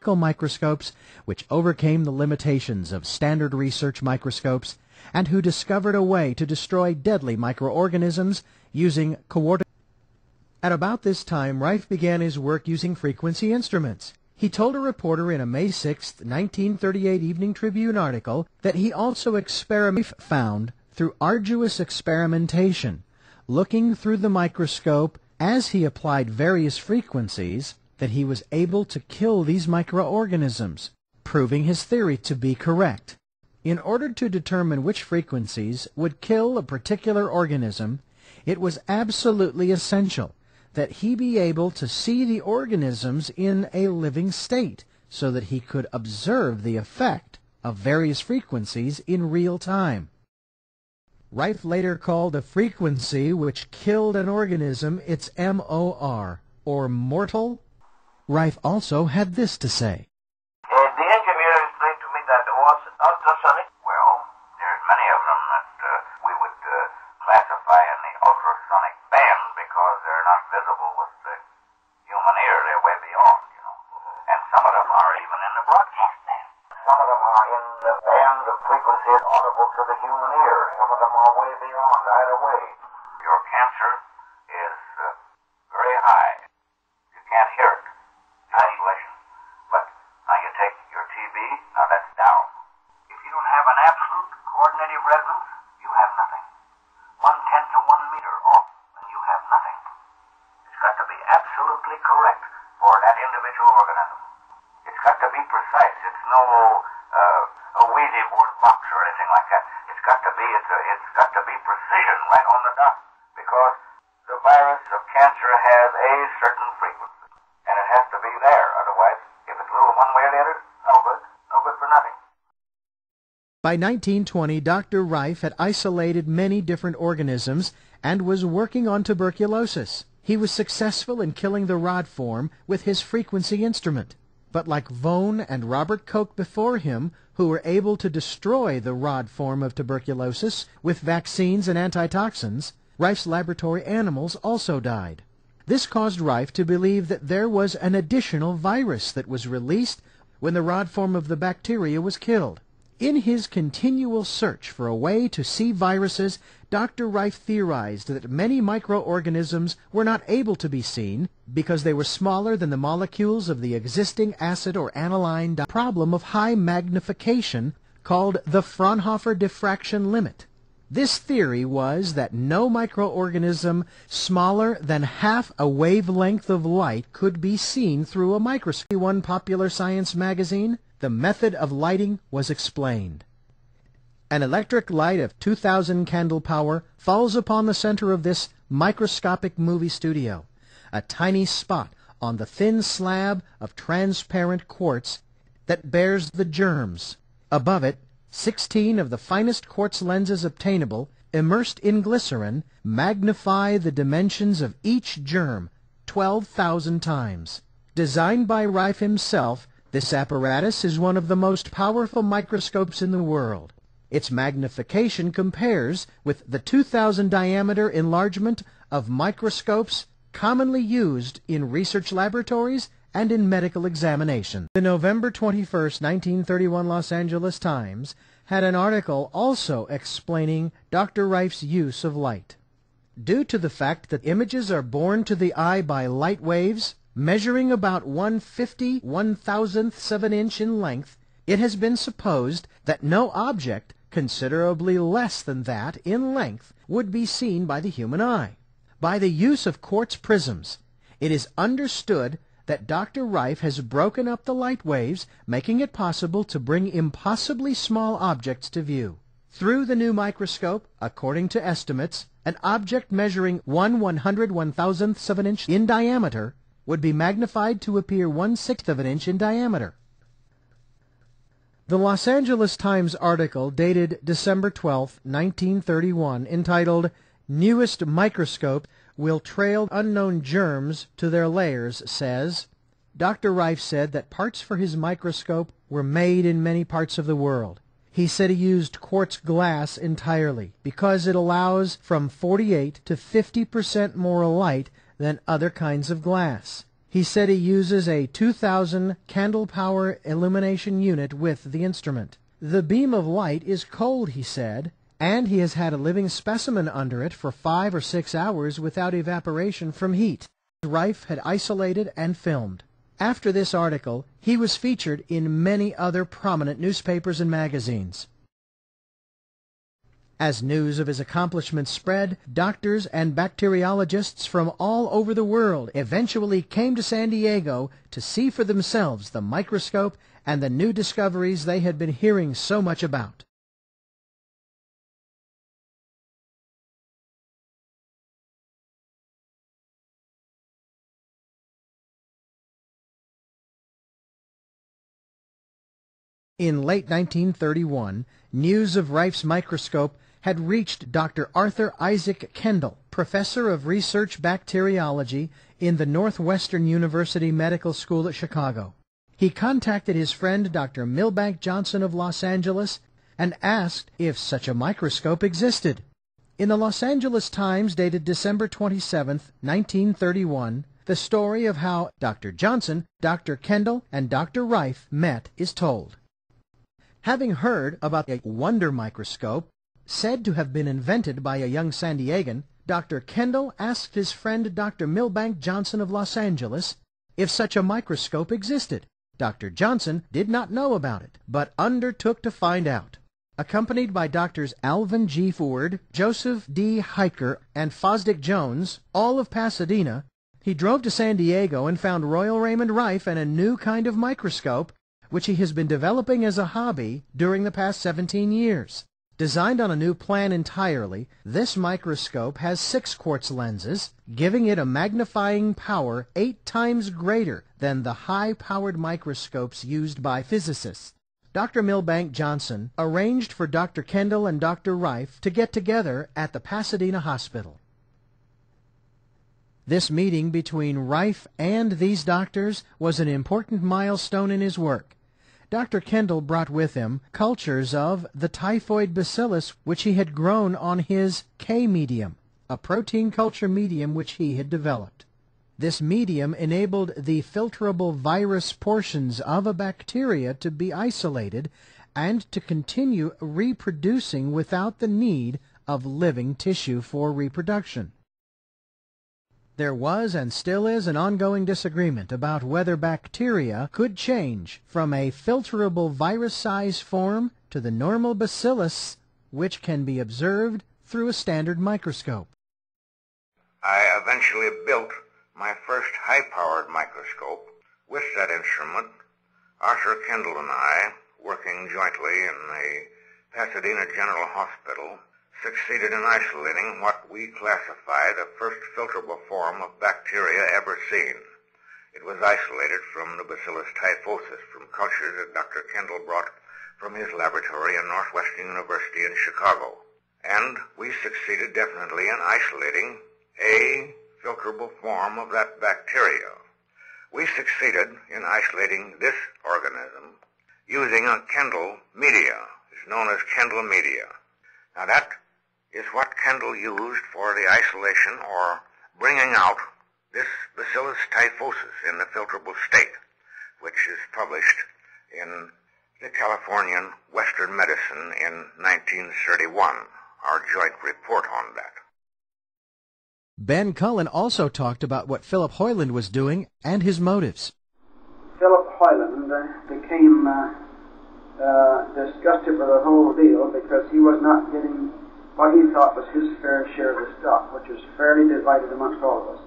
microscopes which overcame the limitations of standard research microscopes, and who discovered a way to destroy deadly microorganisms using coordinate. At about this time, Rife began his work using frequency instruments. He told a reporter in a May 6, 1938 Evening Tribune article that he also found through arduous experimentation, looking through the microscope as he applied various frequencies, that he was able to kill these microorganisms, proving his theory to be correct. In order to determine which frequencies would kill a particular organism, it was absolutely essential that he be able to see the organisms in a living state so that he could observe the effect of various frequencies in real time. Rife later called a frequency which killed an organism its MOR, or mortal. Rife also had this to say. The engineer explained to me that it was ultrasonic. Well, there's many of them that we would classify in the ultrasonic band because they're not visible with the human ear. They're way beyond, you know. And some of them are even in the broadcast band. Some of them are in the band of frequencies audible to the human ear. Some of them are way beyond either way. Your cancer is very high. You can't hear it. Isolation. But now you take your TB, now that's down. If you don't have an absolute coordinative resonance, you have nothing. 1/10 of 1 meter off, and you have nothing. It's got to be absolutely correct for that individual organism. It's got to be precise. It's no a Ouija board box or anything like that. It's got to be precision right on the dot, because the virus of cancer has a certain frequency, and it has to be there. Otherwise, if it's a little one way or the other, no good for nothing. By 1920, Dr. Rife had isolated many different organisms and was working on tuberculosis. He was successful in killing the rod form with his frequency instrument. But like Vaughan and Robert Koch before him, who were able to destroy the rod form of tuberculosis with vaccines and antitoxins, Rife's laboratory animals also died. This caused Rife to believe that there was an additional virus that was released when the rod form of the bacteria was killed. In his continual search for a way to see viruses, Dr. Rife theorized that many microorganisms were not able to be seen because they were smaller than the molecules of the existing acid or aniline problem of high magnification called the Fraunhofer diffraction limit. This theory was that no microorganism smaller than half a wavelength of light could be seen through a microscope. In one popular science magazine, the method of lighting was explained. An electric light of 2,000 candle power falls upon the center of this microscopic movie studio, a tiny spot on the thin slab of transparent quartz that bears the germs. Above it, 16 of the finest quartz lenses obtainable, immersed in glycerin, magnify the dimensions of each germ 12,000 times. Designed by Rife himself, this apparatus is one of the most powerful microscopes in the world. Its magnification compares with the 2,000 diameter enlargement of microscopes commonly used in research laboratories and in medical examination. The November 21, 1931 Los Angeles Times had an article also explaining Dr. Rife's use of light. Due to the fact that images are borne to the eye by light waves, measuring about 1/50/1000th of an inch in length, it has been supposed that no object considerably less than that in length would be seen by the human eye. By the use of quartz prisms, it is understood that Dr. Rife has broken up the light waves, making it possible to bring impossibly small objects to view. Through the new microscope, according to estimates, an object measuring 1/100/1000th of an inch in diameter would be magnified to appear 1/6 of an inch in diameter. The Los Angeles Times article dated December 12, 1931, entitled "Newest Microscope Will Trail Unknown Germs to Their Layers," says, Dr. Rife said that parts for his microscope were made in many parts of the world. He said he used quartz glass entirely because it allows from 48 to 50% more light than other kinds of glass. He said he uses a 2,000 candle power illumination unit with the instrument. The beam of light is cold, he said, and he has had a living specimen under it for 5 or 6 hours without evaporation from heat. Rife had isolated and filmed. After this article, he was featured in many other prominent newspapers and magazines. As news of his accomplishments spread, doctors and bacteriologists from all over the world eventually came to San Diego to see for themselves the microscope and the new discoveries they had been hearing so much about. In late 1931, news of Rife's microscope had reached Dr. Arthur Isaac Kendall, professor of research bacteriology in the Northwestern University Medical School at Chicago. He contacted his friend Dr. Milbank Johnson of Los Angeles and asked if such a microscope existed. In the Los Angeles Times, dated December 27, 1931, the story of how Dr. Johnson, Dr. Kendall, and Dr. Rife met is told. Having heard about a wonder microscope, said to have been invented by a young San Diegan, Dr. Kendall asked his friend Dr. Milbank Johnson of Los Angeles if such a microscope existed. Dr. Johnson did not know about it, but undertook to find out. Accompanied by Drs. Alvin G. Ford, Joseph D. Hiker, and Fosdick Jones, all of Pasadena, he drove to San Diego and found Royal Raymond Rife and a new kind of microscope which he has been developing as a hobby during the past 17 years. Designed on a new plan entirely, this microscope has 6 quartz lenses, giving it a magnifying power 8 times greater than the high-powered microscopes used by physicists. Dr. Milbank Johnson arranged for Dr. Kendall and Dr. Rife to get together at the Pasadena Hospital. This meeting between Rife and these doctors was an important milestone in his work. Dr. Kendall brought with him cultures of the typhoid bacillus which he had grown on his K medium, a protein culture medium which he had developed. This medium enabled the filterable virus portions of a bacteria to be isolated and to continue reproducing without the need of living tissue for reproduction. There was and still is an ongoing disagreement about whether bacteria could change from a filterable virus-size form to the normal bacillus, which can be observed through a standard microscope. I eventually built my first high-powered microscope. With that instrument, Arthur Kendall and I, working jointly in the Pasadena General Hospital, succeeded in isolating what we classify the first filterable form of bacteria ever seen. It was isolated from the Bacillus typhosus from cultures that Dr. Kendall brought from his laboratory in Northwestern University in Chicago. And we succeeded definitely in isolating a filterable form of that bacteria. We succeeded in isolating this organism using a Kendall media. It's known as Kendall media. Now that is what Kendall used for the isolation or bringing out this Bacillus typhosus in the filterable state, which is published in the Californian Western Medicine in 1931, our joint report on that. Ben Cullen also talked about what Philip Hoyland was doing and his motives. Philip Hoyland became disgusted with the whole deal because he was not getting what he thought was his fair share of the stock, which was fairly divided amongst all of us.